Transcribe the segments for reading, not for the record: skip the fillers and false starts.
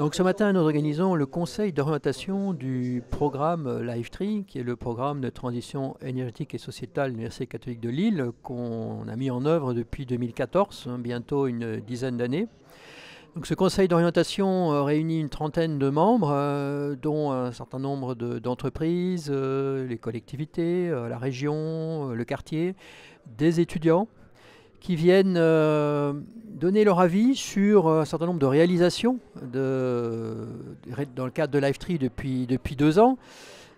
Donc ce matin, nous organisons le conseil d'orientation du programme LifeTree, qui est le programme de transition énergétique et sociétale de l'Université catholique de Lille, qu'on a mis en œuvre depuis 2014, bientôt une dizaine d'années. Donc ce conseil d'orientation réunit une trentaine de membres, dont un certain nombre d'entreprises, les collectivités, la région, le quartier, des étudiants, qui viennent donner leur avis sur un certain nombre de réalisations dans le cadre de LifeTree depuis 2 ans,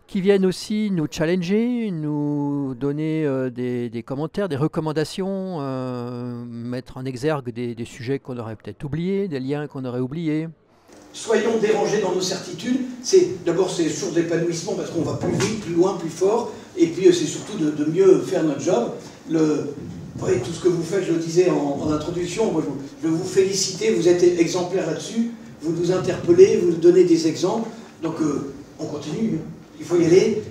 qui viennent aussi nous challenger, nous donner des commentaires, des recommandations, mettre en exergue des sujets qu'on aurait peut-être oubliés, des liens qu'on aurait oubliés. Soyons dérangés dans nos certitudes. D'abord, c'est source d'épanouissement parce qu'on va plus vite, plus loin, plus fort. Et puis, c'est surtout de mieux faire notre job. Tout ce que vous faites, je le disais en introduction, moi, je veux vous féliciter, vous êtes exemplaire là-dessus, vous nous interpellez, vous nous donnez des exemples, donc on continue, il faut y aller.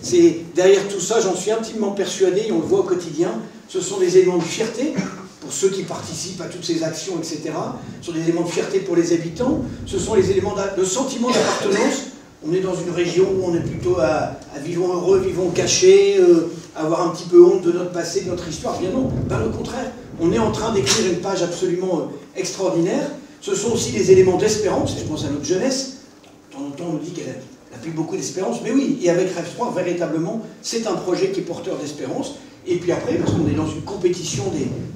Derrière tout ça, j'en suis intimement persuadé, et on le voit au quotidien, ce sont des éléments de fierté pour ceux qui participent à toutes ces actions, etc. Ce sont des éléments de fierté pour les habitants, ce sont les éléments de sentiment d'appartenance. On est dans une région où on est plutôt à vivons heureux, vivons cachés, avoir un petit peu honte de notre passé, de notre histoire. Bien non, bien au contraire. On est en train d'écrire une page absolument extraordinaire. Ce sont aussi des éléments d'espérance, et je pense à notre jeunesse. De temps en temps, on nous dit qu'elle n'a plus beaucoup d'espérance, mais oui, et avec Rêve 3, véritablement, c'est un projet qui est porteur d'espérance. Et puis après, parce qu'on est dans une compétition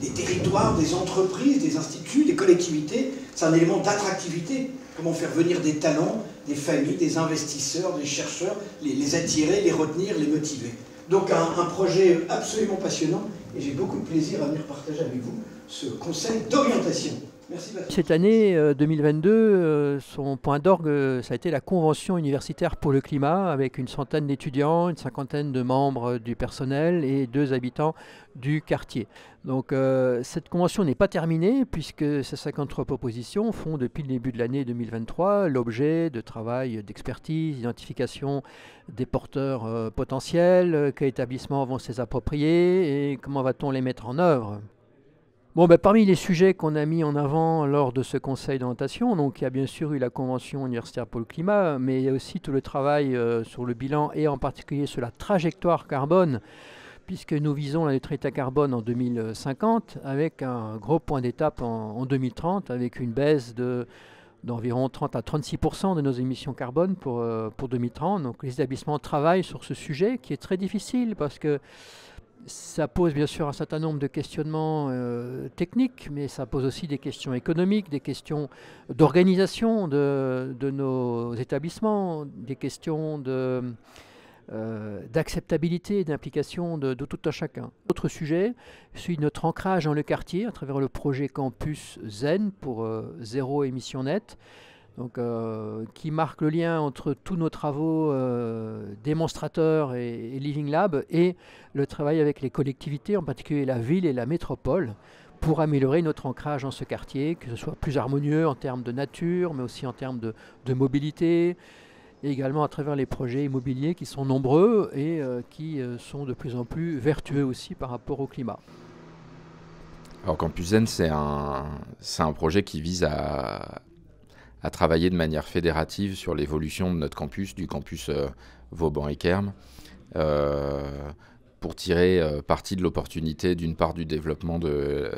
des territoires, des entreprises, des instituts, des collectivités, c'est un élément d'attractivité. Comment faire venir des talents, des familles, des investisseurs, des chercheurs, les attirer, les retenir, les motiver. Donc un projet absolument passionnant, et j'ai beaucoup de plaisir à venir partager avec vous ce conseil d'orientation. Merci Baptiste. Cette année 2022, son point d'orgue, ça a été la Convention universitaire pour le climat, avec une centaine d'étudiants, une cinquantaine de membres du personnel et 2 habitants du quartier. Donc cette convention n'est pas terminée, puisque ces 53 propositions font depuis le début de l'année 2023 l'objet de travail d'expertise, d'identification des porteurs potentiels, quels établissements vont se les approprier et comment va-t-on les mettre en œuvre. Bon, parmi les sujets qu'on a mis en avant lors de ce conseil d'orientation, donc il y a bien sûr eu la Convention universitaire pour le climat, mais il y a aussi tout le travail sur le bilan et en particulier sur la trajectoire carbone, puisque nous visons la neutralité carbone en 2050 avec un gros point d'étape en 2030, avec une baisse d'environ 30 à 36% de nos émissions carbone pour 2030. Donc les établissements travaillent sur ce sujet qui est très difficile parce que ça pose bien sûr un certain nombre de questionnements techniques, mais ça pose aussi des questions économiques, des questions d'organisation de nos établissements, des questions d'acceptabilité et d'implication de tout un chacun. Autre sujet, celui de notre ancrage dans le quartier à travers le projet Campus Zen pour zéro émission nette. Donc, qui marque le lien entre tous nos travaux démonstrateurs et Living Lab et le travail avec les collectivités, en particulier la ville et la métropole, pour améliorer notre ancrage dans ce quartier, que ce soit plus harmonieux en termes de nature, mais aussi en termes de mobilité, et également à travers les projets immobiliers qui sont nombreux et qui sont de plus en plus vertueux aussi par rapport au climat. Alors Campus Zen, c'est un projet qui vise à travailler de manière fédérative sur l'évolution de notre campus, du campus Vauban et Kermes, pour tirer parti de l'opportunité, d'une part du développement de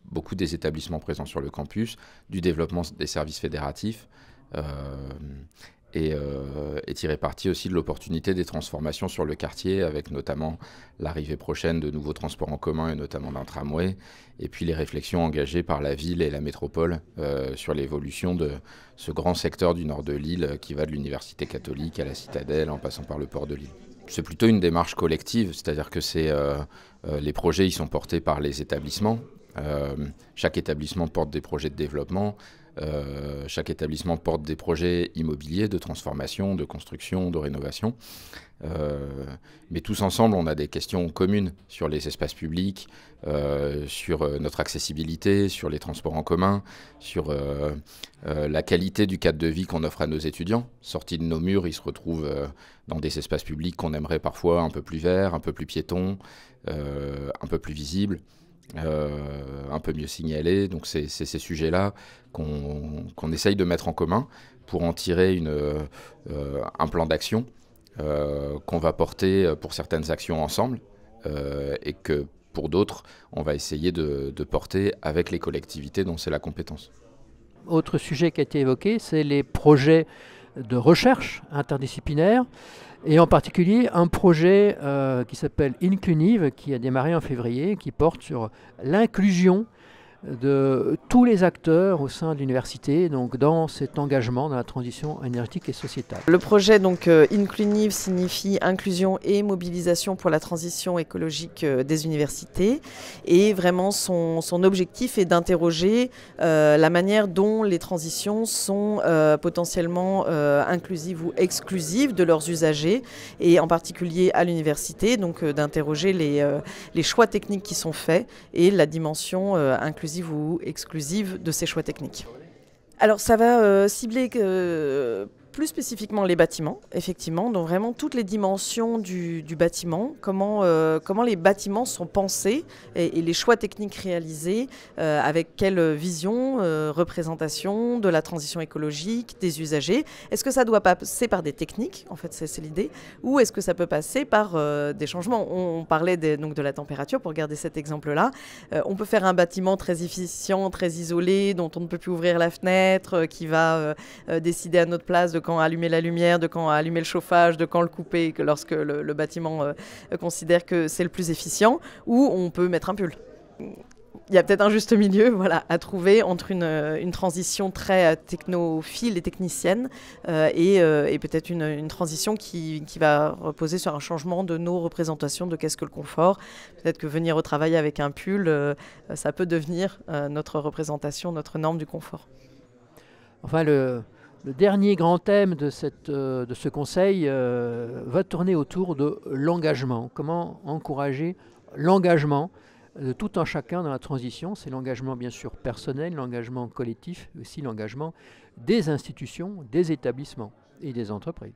beaucoup des établissements présents sur le campus, du développement des services fédératifs, et tirer parti aussi de l'opportunité des transformations sur le quartier, avec notamment l'arrivée prochaine de nouveaux transports en commun et notamment d'un tramway, et puis les réflexions engagées par la ville et la métropole sur l'évolution de ce grand secteur du nord de Lille qui va de l'Université catholique à la Citadelle en passant par le port de Lille. C'est plutôt une démarche collective, c'est-à-dire que les projets ils sont portés par les établissements. Chaque établissement porte des projets de développement. Chaque établissement porte des projets immobiliers de transformation, de construction, de rénovation. Mais tous ensemble, on a des questions communes sur les espaces publics, sur notre accessibilité, sur les transports en commun, sur la qualité du cadre de vie qu'on offre à nos étudiants. Sortis de nos murs, ils se retrouvent dans des espaces publics qu'on aimerait parfois un peu plus verts, un peu plus piétons, un peu plus visibles. Un peu mieux signalé. Donc c'est ces sujets-là qu'on essaye de mettre en commun pour en tirer un plan d'action qu'on va porter pour certaines actions ensemble et que pour d'autres, on va essayer de porter avec les collectivités dont c'est la compétence. Autre sujet qui a été évoqué, c'est les projets de recherche interdisciplinaire, et en particulier un projet qui s'appelle Inclunive, qui a démarré en février, qui porte sur l'inclusion de tous les acteurs au sein de l'université, donc dans cet engagement dans la transition énergétique et sociétale. Le projet donc Inclunive signifie inclusion et mobilisation pour la transition écologique des universités, et vraiment son objectif est d'interroger la manière dont les transitions sont potentiellement inclusives ou exclusives de leurs usagers, et en particulier à l'université, donc d'interroger les choix techniques qui sont faits et la dimension inclusive ou exclusive de ces choix techniques. Alors ça va cibler plus spécifiquement les bâtiments, effectivement, donc vraiment toutes les dimensions du bâtiment, comment les bâtiments sont pensés et les choix techniques réalisés, avec quelle vision, représentation de la transition écologique, des usagers. Est-ce que ça doit passer par des techniques, en fait c'est l'idée, ou est-ce que ça peut passer par des changements? On parlait donc de la température, pour garder cet exemple-là. On peut faire un bâtiment très efficient, très isolé, dont on ne peut plus ouvrir la fenêtre, qui va décider à notre place de quand allumer la lumière, de quand allumer le chauffage, de quand le couper, lorsque le bâtiment considère que c'est le plus efficient, ou on peut mettre un pull. Il y a peut-être un juste milieu, voilà, à trouver entre une transition très technophile et technicienne et peut-être une transition qui va reposer sur un changement de nos représentations de qu'est-ce que le confort. Peut-être que venir au travail avec un pull, ça peut devenir notre représentation, notre norme du confort. Enfin, le dernier grand thème de ce conseil va tourner autour de l'engagement. Comment encourager l'engagement de tout un chacun dans la transition? C'est l'engagement bien sûr personnel, l'engagement collectif, aussi l'engagement des institutions, des établissements et des entreprises.